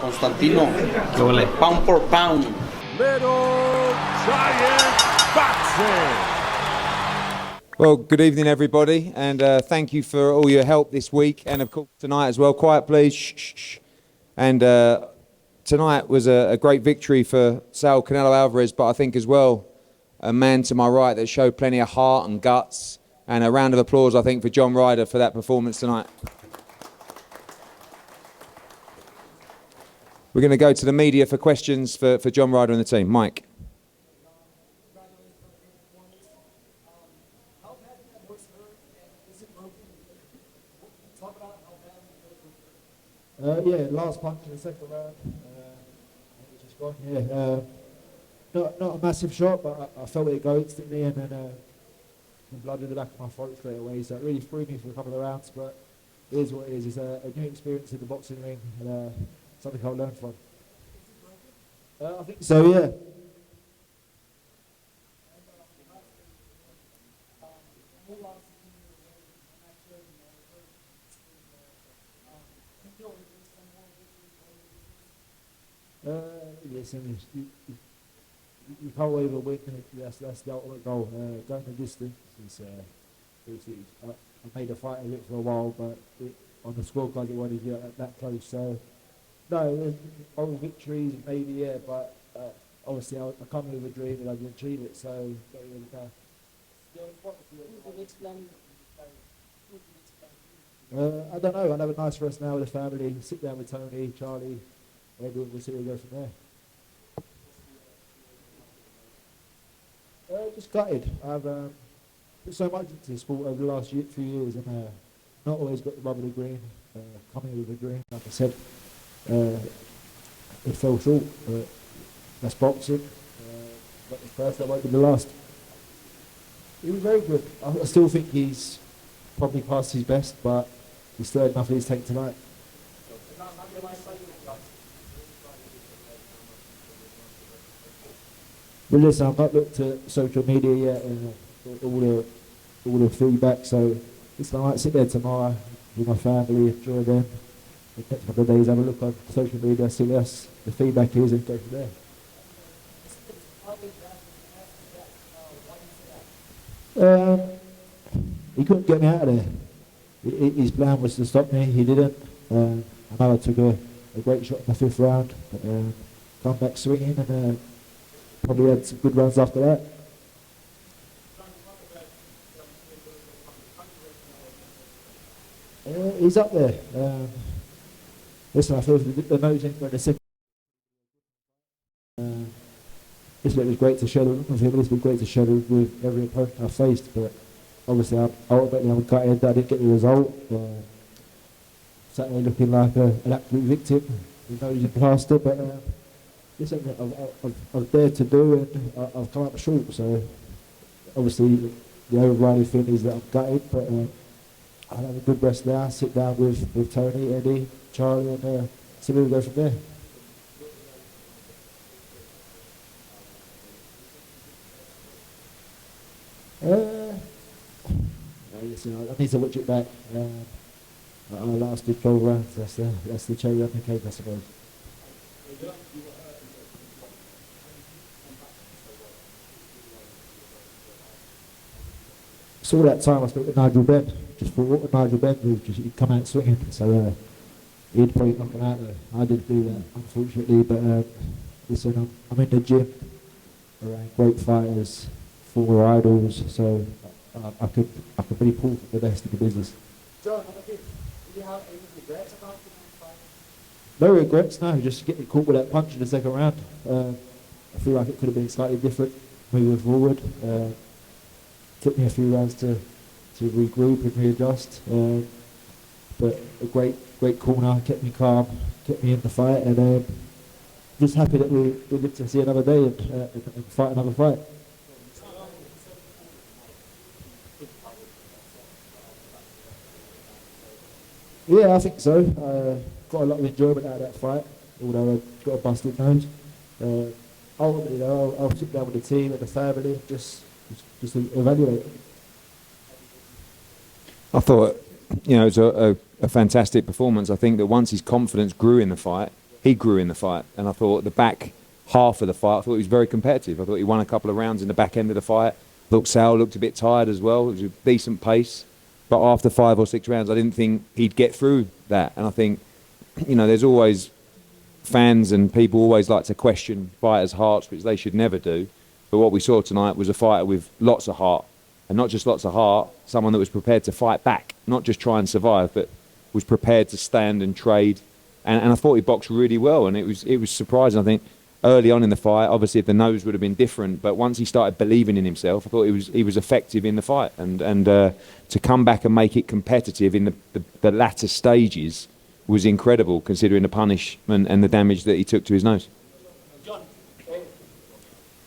Constantino, ¿Qué vale? pound for pound. Little Giant Boxing. Well, good evening, everybody, and thank you for all your help this week, and of course tonight as well. Quiet, please. Shh, shh, shh. And tonight was a great victory for Saul Canelo Alvarez, but I think as well a man to my right that showed plenty of heart and guts. And a round of applause, I think, for John Ryder for that performance tonight. We're going to go to the media for questions for John Ryder and the team. Mike. Yeah, last punch in the second round. It just gone. Yeah, not a massive shot, but I felt it go instantly, and then some blood in the back of my throat straight away. So it really threw me for a couple of rounds. But it is what it is. It's a new experience in the boxing ring, and something I'll learn from. I think so. Yeah. Listen, you can't wave a win. That's the ultimate goal. Going the distance is. I made a fight of it for a while, but on the scorecard it wasn't get that close. So, no, all victories maybe, yeah, but obviously I come with a dream and I didn't achieve it. So, don't really care. I don't know. I'll have a nice rest now with the family. Sit down with Tony, Charlie. Maybe we'll see where we go from there. Just gutted. I've put so much into the sport over the last few years, and not always got the rub of the green. Coming with a dream, like I said, it fell short. But that's boxing. Got the first, that won't be the last. He was very good. I still think he's probably past his best, but he still had enough in his tank tonight. Well, listen, I've not looked at social media yet and all the feedback, so listen, I might sit there tomorrow with my family, enjoy them. The next couple of days, have a look on social media, see what the feedback is, and go from there. He couldn't get me out of there. His plan was to stop me. He didn't. I know I took a great shot in the fifth round, but come back swinging and probably had some good runs after that. He's up there. Listen, I feel the nose in for the second. This was great to share with him. It's been great to share with every opponent I faced, but obviously ultimately I'm gutted that I didn't get the result. Sat there looking like an absolute victim. The nose in plaster, but it's something I've dared to do, and I've come up short. So obviously the overriding thing is that I'm gutted, but I'll have a good rest now. Sit down with Tony, Eddie, Charlie, and see where we go from there. Listen, I need to watch it back. I lasted 12 rounds. That's the cherry on the cake, I suppose. So all that time I spent with Nigel Benn, just for what Nigel Benn do, he'd come out swinging, so he'd probably knock him out there. I didn't do that, unfortunately, but listen, I'm in the gym around great fighters, former idols, so I could really pull from the best in the business. John, did you have any regrets about the fight? No regrets, no, just getting caught with that punch in the second round. I feel like it could have been slightly different moving forward. Took me a few rounds to regroup and readjust, but a great corner, kept me calm, kept me in the fight, and just happy that we live to see another day and fight another fight. Yeah, I think so. Got a lot of enjoyment out of that fight, although I got a busted nose. Ultimately, though, I'll sit down with the team and the family, just evaluate. I thought, it was a fantastic performance. I think that once his confidence grew in the fight, he grew in the fight. And I thought the back half of the fight, I thought he was very competitive. I thought he won a couple of rounds in the back end of the fight. I thought Sal looked a bit tired as well. It was a decent pace. But after 5 or 6 rounds, I didn't think he'd get through that. And I think, you know, there's always fans and people always like to question fighters' hearts, which they should never do. But what we saw tonight was a fighter with lots of heart. And not just lots of heart, someone that was prepared to fight back, not just try and survive, but was prepared to stand and trade. And I thought he boxed really well, and it was surprising. I think early on in the fight, obviously if the nose would have been different, but once he started believing in himself, I thought he was effective in the fight. And to come back and make it competitive in the latter stages was incredible, considering the punishment and the damage that he took to his nose.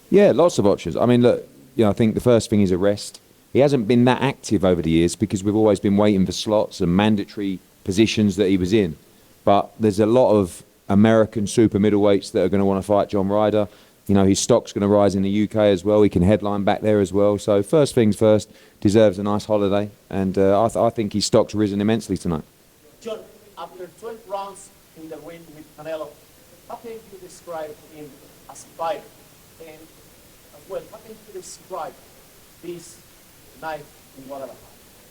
Yeah, lots of options. I mean, look, you know, I think the first thing is a rest. He hasn't been that active over the years because we've always been waiting for slots and mandatory positions that he was in. But there's a lot of American super middleweights that are going to want to fight John Ryder. You know, his stock's going to rise in the UK as well. He can headline back there as well. So first things first, deserves a nice holiday. And I think his stock's risen immensely tonight. John, after 12 rounds in the win with Canelo, how can you describe him as a fighter? And as well, how can you describe this night in Guadalajara?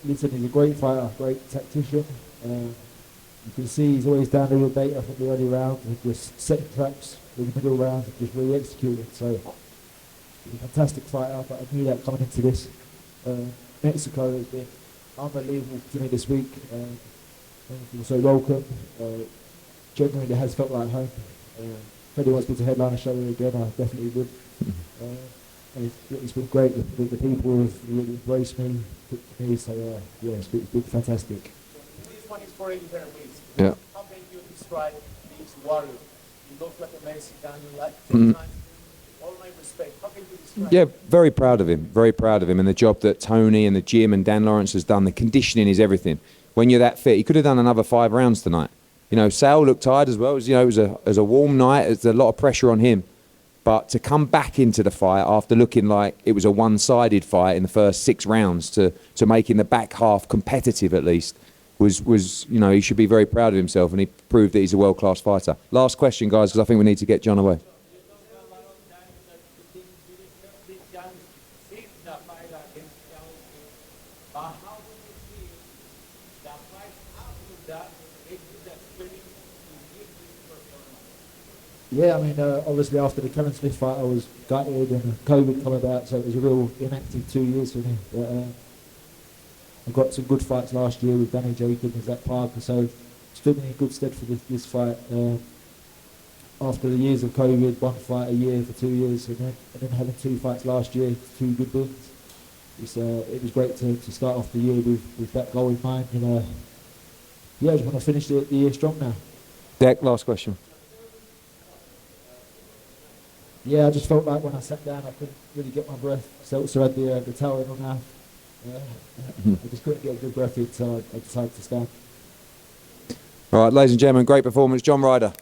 Listen, he's a great fighter, great tactician. You can see he's always down to the data from the early rounds and just setting traps in the middle rounds and just really executing. So he's a fantastic fighter, but I knew that coming into this. Mexico has been unbelievable to me this week. So welcome. Genuinely has felt like home. If anyone wants me to headline a show again, I definitely would. And it's been great. The people have really embraced me, picked me. So yeah, it's been fantastic. This one is for Ryder. Yeah. How can you describe this warrior? He looks like a Mexican, like all my respect. How can you describe Yeah, very proud of him. Very proud of him, and the job that Tony and the gym and Dan Lawrence has done. The conditioning is everything. When you're that fit, he could have done another 5 rounds tonight. You know, Sal looked tired as well. It was, you know, it was a warm night. There's a lot of pressure on him. But to come back into the fight after looking like it was a one-sided fight in the first 6 rounds to making the back half competitive at least was you know, he should be very proud of himself, and he proved that he's a world-class fighter. Last question, guys, because I think we need to get John away. Yeah, I mean, obviously after the Kevin Smith fight, I was gutted and COVID come about, so it was a real inactive 2 years for me. But I got some good fights last year with Danny Jacobs and Zach Parker, so stood me in good stead for this fight. After the years of COVID, 1 fight a year for 2 years, and then having 2 fights last year, 2 good wins. It was great to start off the year with that goal in mind, and yeah, I just want to finish the year strong now. Deck, last question. Yeah, I just felt like when I sat down, I couldn't really get my breath. Seltzer had the towel in my mouth. I just couldn't get a good breath in, so I decided to stand. All right, ladies and gentlemen, great performance. John Ryder.